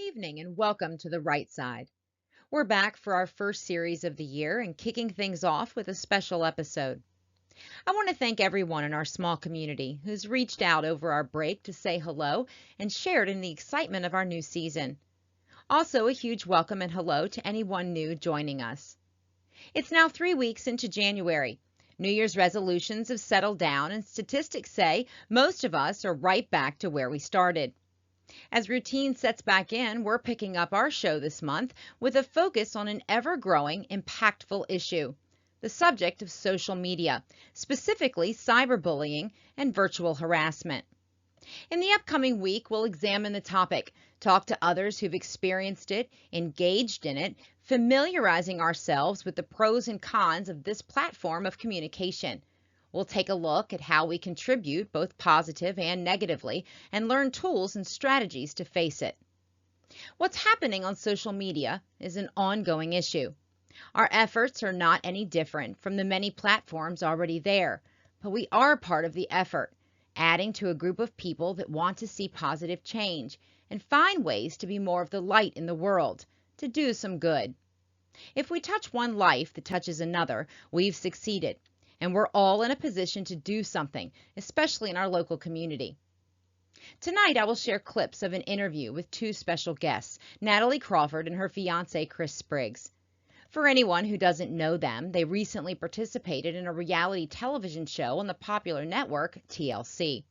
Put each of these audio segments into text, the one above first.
evening and welcome to The Right Side. We're back for our first series of the year and kicking things off with a special episode. I want to thank everyone in our small community who's reached out over our break to say hello and shared in the excitement of our new season. Also, a huge welcome and hello to anyone new joining us. It's now 3 weeks into January. New Year's resolutions have settled down, and statistics say most of us are right back to where we started. As routine sets back in, we're picking up our show this month with a focus on an ever-growing, impactful issue, the subject of social media, specifically cyberbullying and virtual harassment. In the upcoming week, we'll examine the topic, talk to others who've experienced it, engaged in it, familiarizing ourselves with the pros and cons of this platform of communication. We'll take a look at how we contribute both positive and negatively and learn tools and strategies to face it. What's happening on social media is an ongoing issue. Our efforts are not any different from the many platforms already there, but we are part of the effort, adding to a group of people that want to see positive change and find ways to be more of the light in the world, to do some good. If we touch one life that touches another, we've succeeded. And we're all in a position to do something, especially in our local community. Tonight, I will share clips of an interview with two special guests, Natalie Crawford and her fiancé, Chris Spriggs. For anyone who doesn't know them, they recently participated in a reality television show on the popular network TLC.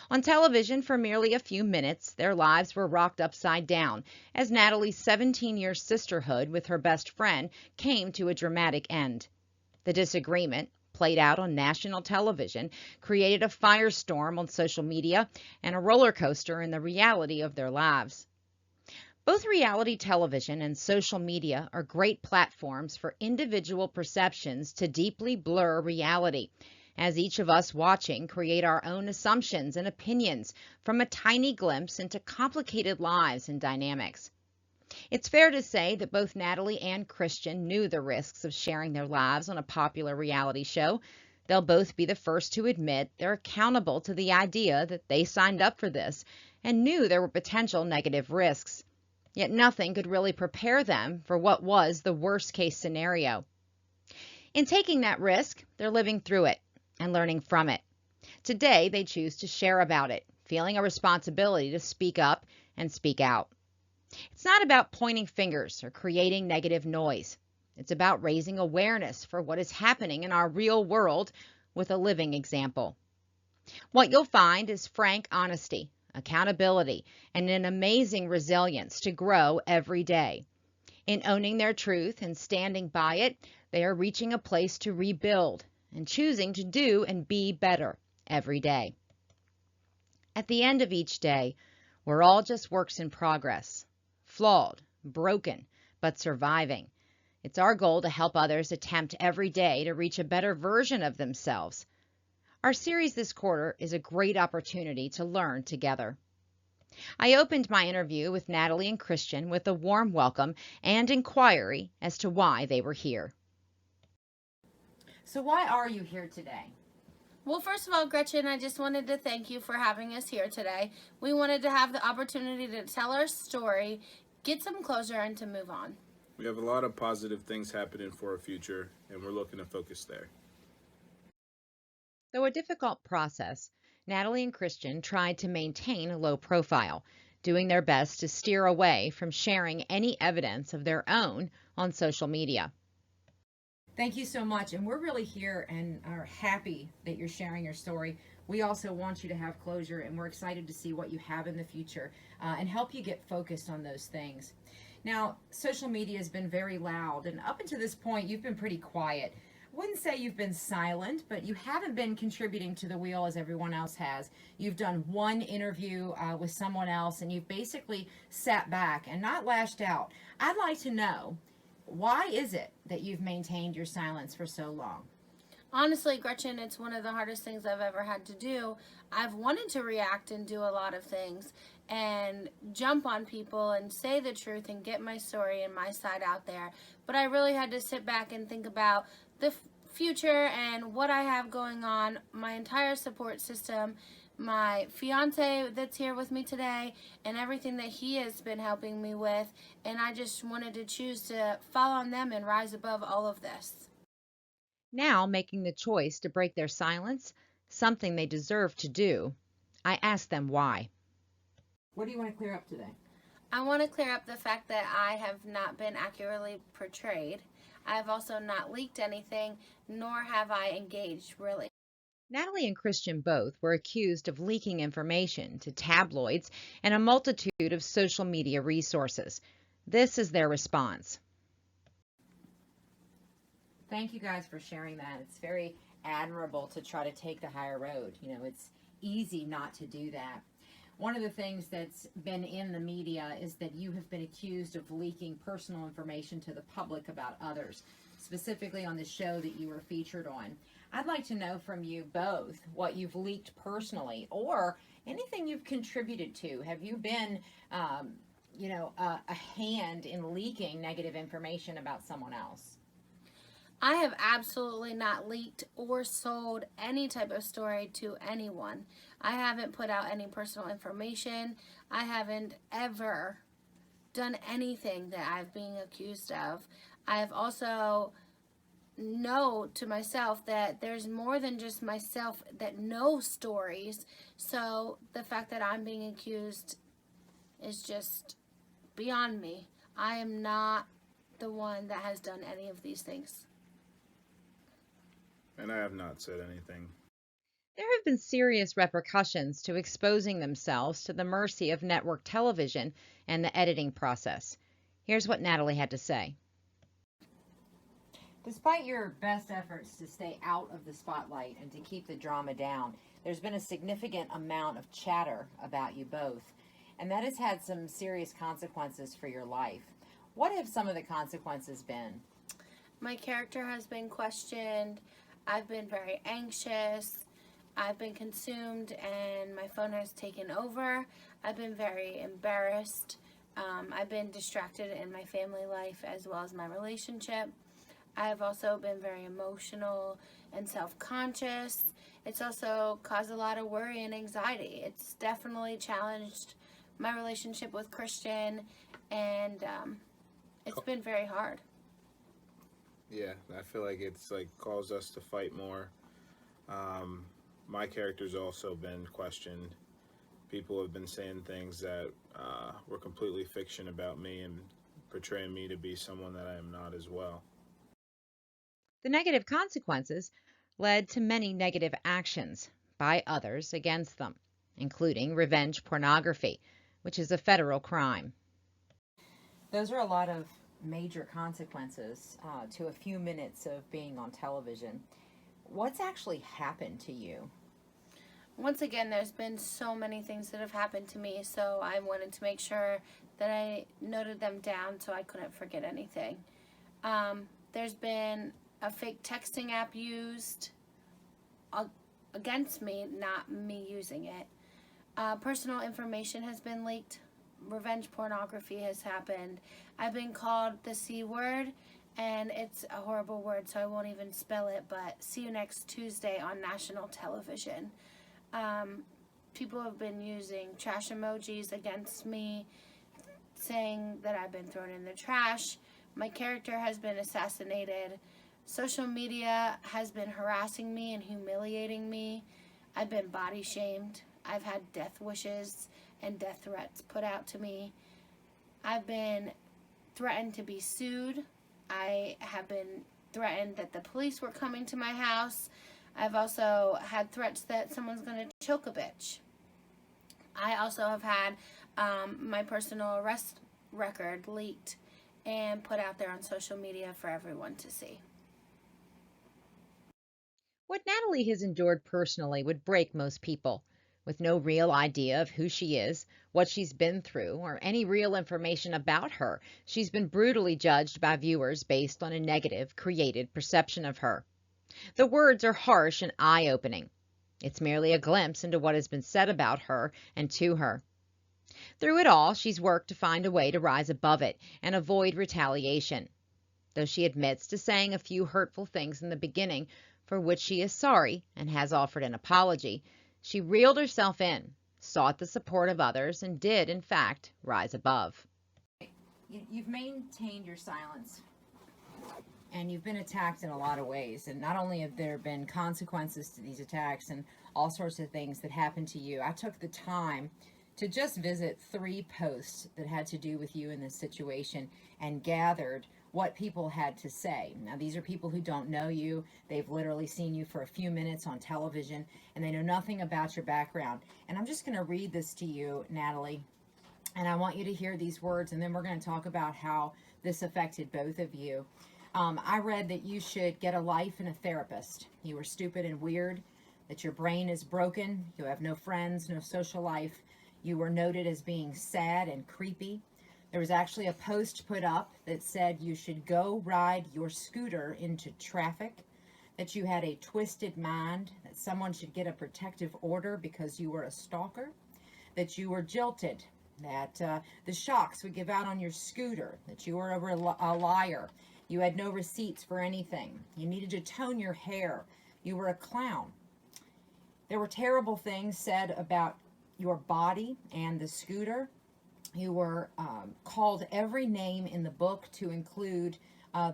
On television for merely a few minutes, their lives were rocked upside down as Natalie's 17-year sisterhood with her best friend came to a dramatic end. The disagreement, played out on national television, created a firestorm on social media and a roller coaster in the reality of their lives. Both reality television and social media are great platforms for individual perceptions to deeply blur reality, as each of us watching create our own assumptions and opinions from a tiny glimpse into complicated lives and dynamics. It's fair to say that both Natalie and Christian knew the risks of sharing their lives on a popular reality show. They'll both be the first to admit they're accountable to the idea that they signed up for this and knew there were potential negative risks. Yet nothing could really prepare them for what was the worst-case scenario. In taking that risk, they're living through it and learning from it. Today, they choose to share about it, feeling a responsibility to speak up and speak out. It's not about pointing fingers or creating negative noise. It's about raising awareness for what is happening in our real world with a living example. What you'll find is frank honesty, accountability, and an amazing resilience to grow every day. In owning their truth and standing by it, they are reaching a place to rebuild and choosing to do and be better every day. At the end of each day, we're all just works in progress. Flawed, broken, but surviving. It's our goal to help others attempt every day to reach a better version of themselves. Our series this quarter is a great opportunity to learn together. I opened my interview with Natalie and Christian with a warm welcome and inquiry as to why they were here. So why are you here today? Well, first of all, Gretchen, I just wanted to thank you for having us here today. We wanted to have the opportunity to tell our story, get some closure, and to move on. We have a lot of positive things happening for our future, and we're looking to focus there. Though a difficult process, Natalie and Christian tried to maintain a low profile, doing their best to steer away from sharing any evidence of their own on social media. Thank you so much, and we're really here and are happy that you're sharing your story. We also want you to have closure, and we're excited to see what you have in the future and help you get focused on those things. Now, social media has been very loud, and up until this point, you've been pretty quiet. I wouldn't say you've been silent, but you haven't been contributing to the wheel as everyone else has. You've done one interview with someone else, and you've basically sat back and not lashed out. I'd like to know, why is it that you've maintained your silence for so long? Honestly, Gretchen, it's one of the hardest things I've ever had to do. I've wanted to react and do a lot of things and jump on people and say the truth and get my story and my side out there. But I really had to sit back and think about the future and what I have going on, my entire support system, my fiance that's here with me today, and everything that he has been helping me with. And I just wanted to choose to fall on them and rise above all of this. Now, making the choice to break their silence, something they deserve to do, I ask them why. What do you want to clear up today? I want to clear up the fact that I have not been accurately portrayed. I have also not leaked anything, nor have I engaged, really. Natalie and Christian both were accused of leaking information to tabloids and a multitude of social media resources. This is their response. Thank you guys for sharing that. It's very admirable to try to take the higher road. You know, it's easy not to do that. One of the things that's been in the media is that you have been accused of leaking personal information to the public about others, specifically on the show that you were featured on. I'd like to know from you both what you've leaked personally or anything you've contributed to. Have you been, a hand in leaking negative information about someone else? I have absolutely not leaked or sold any type of story to anyone. I haven't put out any personal information. I haven't ever done anything that I've been accused of. I have also know to myself that there's more than just myself that know stories. So the fact that I'm being accused is just beyond me. I am not the one that has done any of these things. And I have not said anything. There have been serious repercussions to exposing themselves to the mercy of network television and the editing process. Here's what Natalie had to say. Despite your best efforts to stay out of the spotlight and to keep the drama down, there's been a significant amount of chatter about you both, and that has had some serious consequences for your life. What have some of the consequences been? My character has been questioned. I've been very anxious. I've been consumed and my phone has taken over. I've been very embarrassed. I've been distracted in my family life as well as my relationship. I've also been very emotional and self-conscious. It's also caused a lot of worry and anxiety. It's definitely challenged my relationship with Christian, and it's been very hard. Yeah, I feel like it's caused us to fight more. My character's also been questioned. People have been saying things that were completely fiction about me and portraying me to be someone that I am not as well. The negative consequences led to many negative actions by others against them, including revenge pornography, which is a federal crime. Those are a lot of major consequences to a few minutes of being on television. What's actually happened to you? Once again, there's been so many things that have happened to me, so I wanted to make sure that I noted them down so I couldn't forget anything. There's been a fake texting app used against me, not me using it. Personal information has been leaked. Revenge pornography has happened. I've been called the C word, and it's a horrible word, so I won't even spell it, but see you next Tuesday on national television. People have been using trash emojis against me, saying that I've been thrown in the trash. My character has been assassinated. Social media has been harassing me and humiliating me. I've been body shamed. I've had death wishes and death threats put out to me. I've been threatened to be sued. I have been threatened that the police were coming to my house. I've also had threats that someone's going to choke a bitch. I also have had my personal arrest record leaked and put out there on social media for everyone to see. What Natalie has endured personally would break most people. With no real idea of who she is, what she's been through, or any real information about her, she's been brutally judged by viewers based on a negative, created perception of her. The words are harsh and eye-opening. It's merely a glimpse into what has been said about her and to her. Through it all, she's worked to find a way to rise above it and avoid retaliation. Though she admits to saying a few hurtful things in the beginning, for which she is sorry and has offered an apology, She reeled herself in, sought the support of others, and did, in fact, rise above. You've maintained your silence, and you've been attacked in a lot of ways. And not only have there been consequences to these attacks and all sorts of things that happened to you, I took the time to just visit 3 posts that had to do with you in this situation and gathered what people had to say. Now, these are people who don't know you. They've literally seen you for a few minutes on television, and they know nothing about your background. And I'm just going to read this to you, Natalie, and I want you to hear these words, and then we're going to talk about how this affected both of you. I read that you should get a life and a therapist. You were stupid and weird, that your brain is broken, you have no friends, no social life. You were noted as being sad and creepy. There was actually a post put up that said you should go ride your scooter into traffic, that you had a twisted mind, that someone should get a protective order because you were a stalker, that you were jilted, that the shocks would give out on your scooter, that you were a liar, you had no receipts for anything, you needed to tone your hair, you were a clown. There were terrible things said about your body and the scooter. You were called every name in the book to include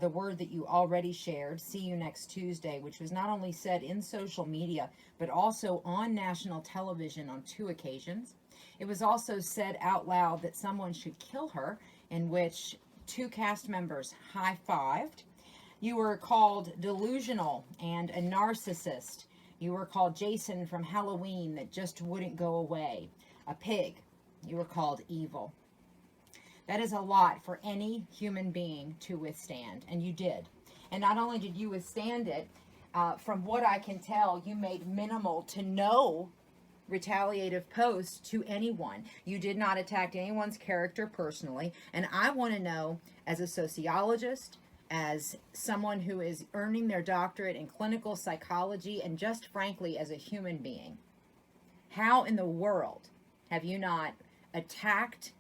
the word that you already shared, see you next Tuesday, which was not only said in social media, but also on national television on 2 occasions. It was also said out loud that someone should kill her, in which 2 cast members high-fived. You were called delusional and a narcissist. You were called Jason from Halloween that just wouldn't go away. A pig. You were called evil. That is a lot for any human being to withstand, and you did. And not only did you withstand it, from what I can tell, you made minimal to no retaliative posts to anyone. You did not attack anyone's character personally, and I want to know, as a sociologist, as someone who is earning their doctorate in clinical psychology, and just frankly as a human being, how in the world have you not attacked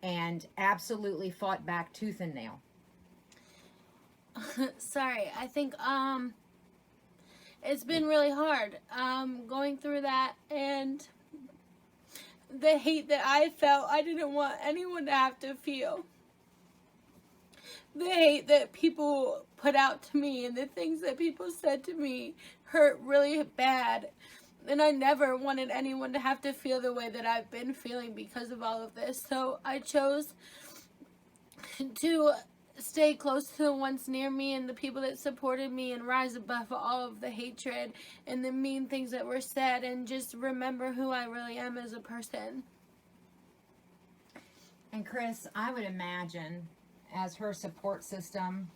and absolutely fought back tooth and nail? Sorry, I think it's been really hard going through that, and the hate that I felt, I didn't want anyone to have to feel. The hate that people put out to me and the things that people said to me hurt really bad. And I never wanted anyone to have to feel the way that I've been feeling because of all of this. So I chose to stay close to the ones near me and the people that supported me and rise above all of the hatred and the mean things that were said and just remember who I really am as a person. And Chris, I would imagine, as her support system,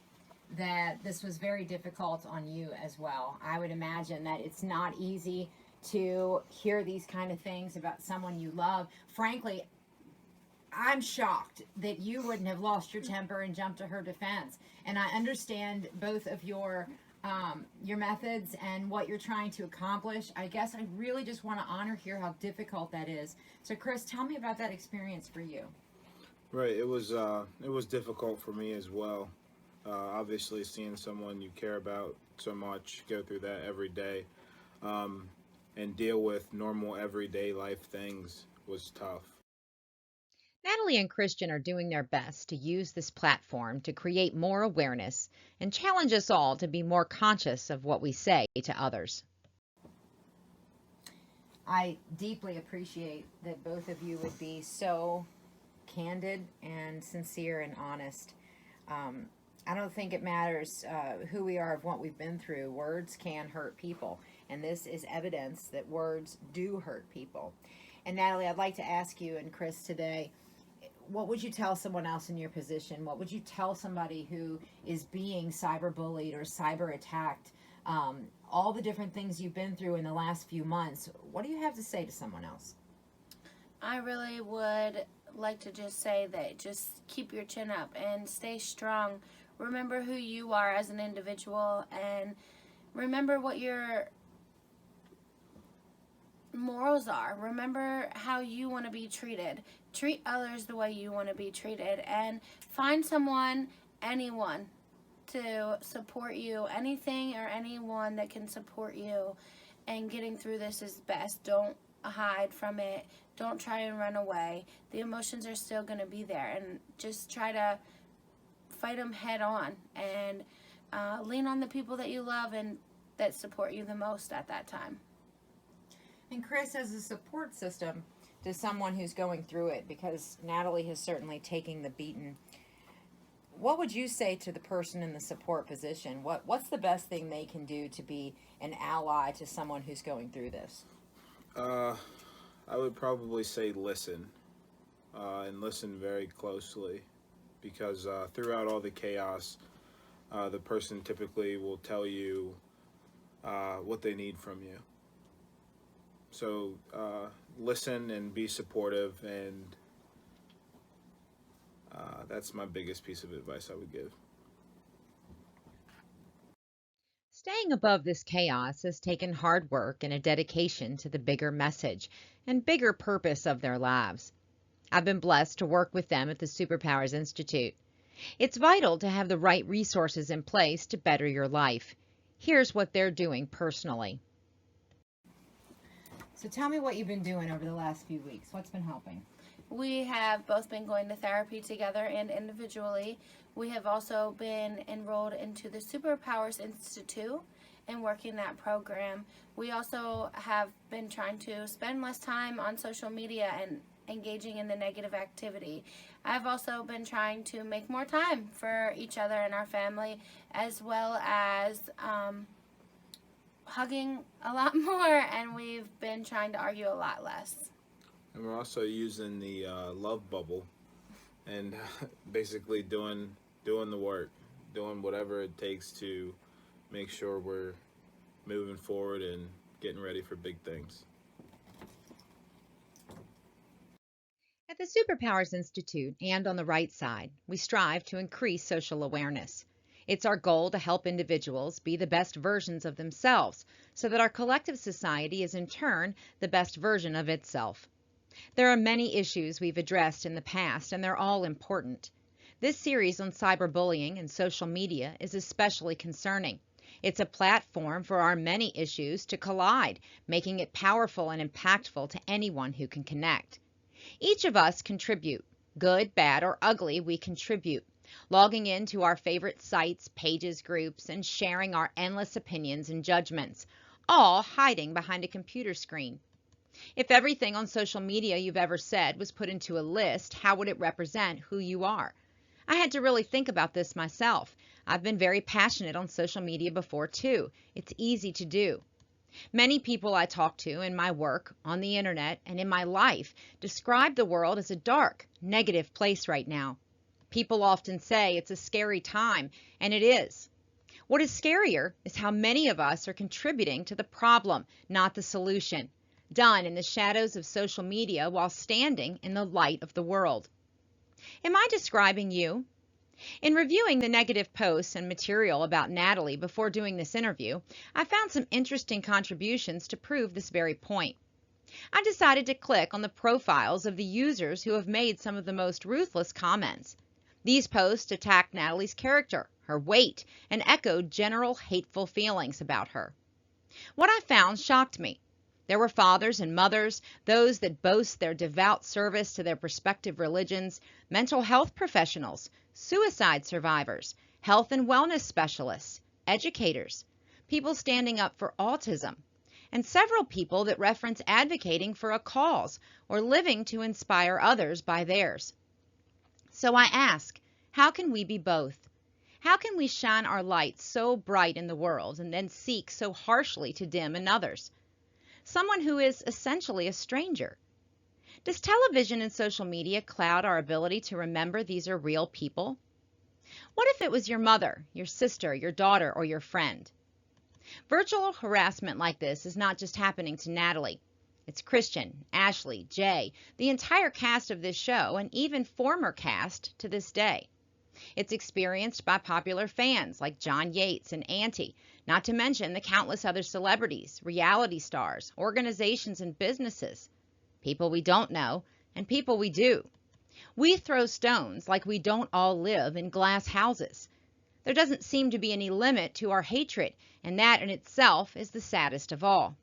that this was very difficult on you as well. I would imagine that it's not easy to hear these kind of things about someone you love. Frankly, I'm shocked that you wouldn't have lost your temper and jumped to her defense. And I understand both of your methods and what you're trying to accomplish. I guess I really just want to honor here how difficult that is. So Chris, tell me about that experience for you. Right, it was difficult for me as well. Obviously, seeing someone you care about so much go through that every day, and deal with normal everyday life things was tough. Natalie and Christian are doing their best to use this platform to create more awareness and challenge us all to be more conscious of what we say to others. I deeply appreciate that both of you would be so candid and sincere and honest. I don't think it matters who we are, of what we've been through. Words can hurt people, and this is evidence that words do hurt people. And Natalie, I'd like to ask you and Chris today, what would you tell someone else in your position? What would you tell somebody who is being cyberbullied or cyber attacked? All the different things you've been through in the last few months, what do you have to say to someone else? I really would like to just say that just keep your chin up and stay strong. Remember who you are as an individual, and remember what your morals are. Remember how you want to be treated. Treat others the way you want to be treated, and find someone, anyone, to support you, anything or anyone that can support you, and getting through this is best. Don't hide from it. Don't try and run away. The emotions are still going to be there, and just try to fight them head on, and lean on the people that you love and that support you the most at that time. And Chris, as a support system to someone who's going through it, because Natalie has certainly taken the beating, what would you say to the person in the support position? What's the best thing they can do to be an ally to someone who's going through this? I would probably say listen, and listen very closely, because throughout all the chaos, the person typically will tell you what they need from you. So listen and be supportive, and that's my biggest piece of advice I would give. Staying above this chaos has taken hard work and a dedication to the bigger message and bigger purpose of their lives. I've been blessed to work with them at the Superpowers Institute. It's vital to have the right resources in place to better your life. Here's what they're doing personally. So tell me what you've been doing over the last few weeks. What's been helping? We have both been going to therapy together and individually. We have also been enrolled into the Superpowers Institute and working that program. We also have been trying to spend less time on social media and engaging in the negative activity. I've also been trying to make more time for each other and our family, as well as hugging a lot more, and we've been trying to argue a lot less. And we're also using the love bubble, and basically doing the work, doing whatever it takes to make sure we're moving forward and getting ready for big things. At the Superpowers Institute and on the right side, we strive to increase social awareness. It's our goal to help individuals be the best versions of themselves so that our collective society is in turn the best version of itself. There are many issues we've addressed in the past, and they're all important. This series on cyberbullying and social media is especially concerning. It's a platform for our many issues to collide, making it powerful and impactful to anyone who can connect. Each of us contribute. Good, bad, or ugly, we contribute. Logging into our favorite sites, pages, groups, and sharing our endless opinions and judgments, all hiding behind a computer screen. If everything on social media you've ever said was put into a list, how would it represent who you are? I had to really think about this myself. I've been very passionate on social media before too. It's easy to do. Many people I talk to in my work, on the internet, and in my life describe the world as a dark, negative place right now. People often say it's a scary time, and it is. What is scarier is how many of us are contributing to the problem, not the solution, done in the shadows of social media while standing in the light of the world. Am I describing you? In reviewing the negative posts and material about Natalie before doing this interview, I found some interesting contributions to prove this very point. I decided to click on the profiles of the users who have made some of the most ruthless comments. These posts attacked Natalie's character, her weight, and echoed general hateful feelings about her. What I found shocked me. There were fathers and mothers, those that boast their devout service to their respective religions, mental health professionals, suicide survivors, health and wellness specialists, educators, people standing up for autism, and several people that reference advocating for a cause or living to inspire others by theirs. So I ask, how can we be both? How can we shine our light so bright in the world and then seek so harshly to dim in others? Someone who is essentially a stranger. Does television and social media cloud our ability to remember these are real people? What if it was your mother, your sister, your daughter, or your friend? Virtual harassment like this is not just happening to Natalie. It's Christian, Ashley, Jay, the entire cast of this show, and even former cast to this day. It's experienced by popular fans like John Yates and Auntie, not to mention the countless other celebrities, reality stars, organizations, and businesses. People we don't know, and people we do. We throw stones like we don't all live in glass houses. There doesn't seem to be any limit to our hatred, and that in itself is the saddest of all.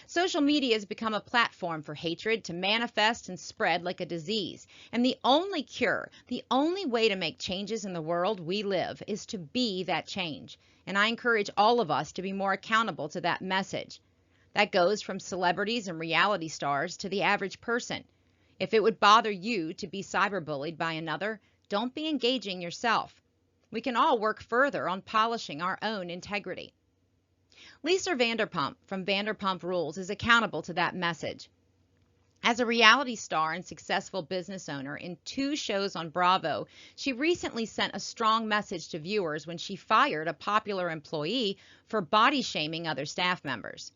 Social media has become a platform for hatred to manifest and spread like a disease. And the only cure, the only way to make changes in the world we live is to be that change. And I encourage all of us to be more accountable to that message. That goes from celebrities and reality stars to the average person. If it would bother you to be cyberbullied by another, don't be engaging yourself. We can all work further on polishing our own integrity. Lisa Vanderpump from Vanderpump Rules is accountable to that message. As a reality star and successful business owner in 2 shows on Bravo, she recently sent a strong message to viewers when she fired a popular employee for body shaming other staff members.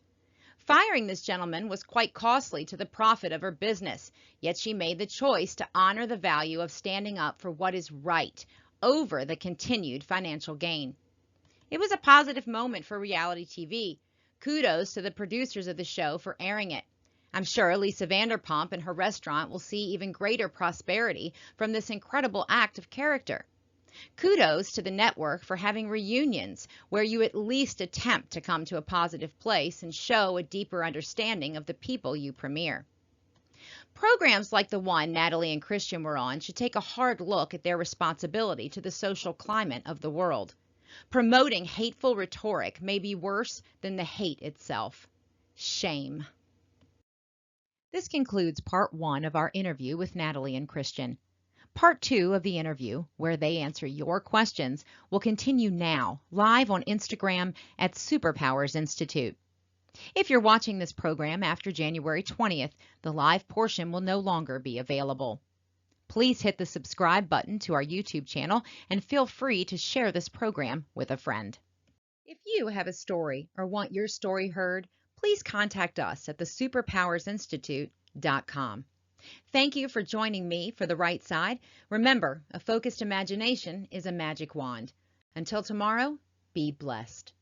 Firing this gentleman was quite costly to the profit of her business, yet she made the choice to honor the value of standing up for what is right over the continued financial gain. It was a positive moment for reality TV. Kudos to the producers of the show for airing it. I'm sure Lisa Vanderpump and her restaurant will see even greater prosperity from this incredible act of character. Kudos to the network for having reunions where you at least attempt to come to a positive place and show a deeper understanding of the people you premiere. Programs like the one Natalie and Christian were on should take a hard look at their responsibility to the social climate of the world. Promoting hateful rhetoric may be worse than the hate itself. Shame. This concludes part 1 of our interview with Natalie and Christian. Part 2 of the interview, where they answer your questions, will continue now, live on Instagram at Superpowers Institute. If you're watching this program after January 20th, the live portion will no longer be available. Please hit the subscribe button to our YouTube channel and feel free to share this program with a friend. If you have a story or want your story heard, please contact us at thesuperpowersinstitute.com. Thank you for joining me for The Right Side. Remember, a focused imagination is a magic wand. Until tomorrow, be blessed.